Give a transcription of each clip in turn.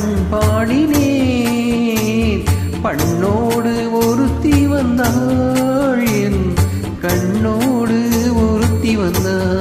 பண்பாடினேன். பண்ணோடு ஒருத்தி வந்தாள், என் கண்ணோடு ஒருத்தி வந்தாள்.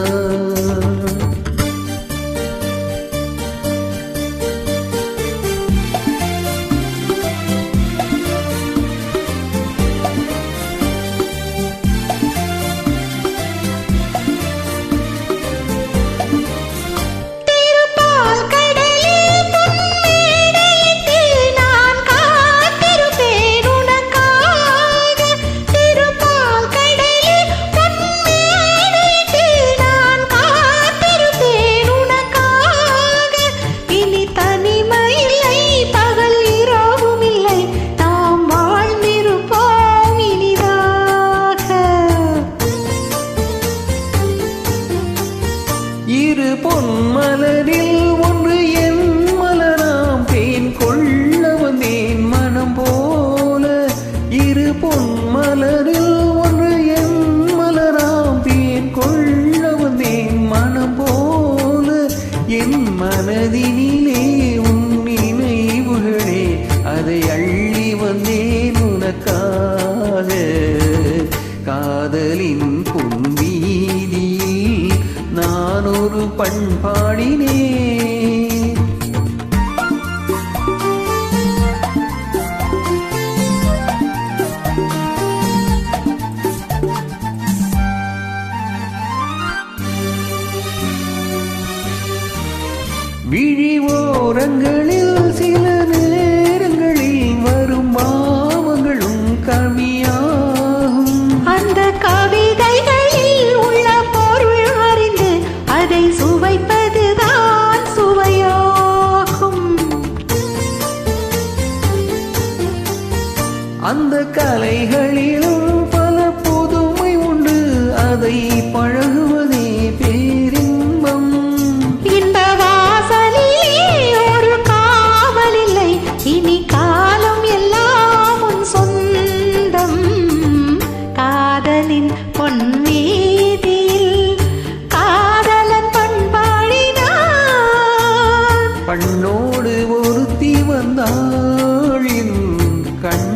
இரு பொன்மலரில் ஒன்று என் மலராம், தேன் கொள்ள வந்தேன் மனம் போல. இரு பொன்மலரில் ஒன்று என் மலராம், தேன் கொள்ள வந்தேன் மனம் போல. என் மனதினிலே உன் நினைவுகளே, அதை அள்ளி வந்தேன் உனக்காக. காதலின் பொன்வீதியில் நான் ஒரு பண்பாடினேன். விழி ஓரங்களில் சில நேரங்களில் வரும் பாவங்களும் கவியாகும். அந்த கவிதைகளில் உள்ள பொருள் அறிந்து அதை சுவைப்பதுதான் சுவையாகும். அந்த கலைகளிலும் பல புதுமை உண்டு, அதை பழகுவதே பேரின்பம். இந்த வாசலிலே ஒரு காவல் இல்லை, இனி காலம் எல்லாம் உன் சொந்தம். காதலின் பொன்வீதியில் காதலன் பண்பாடினான். பண்ணோடு ஒருத்தி வந்தாள், என் கண்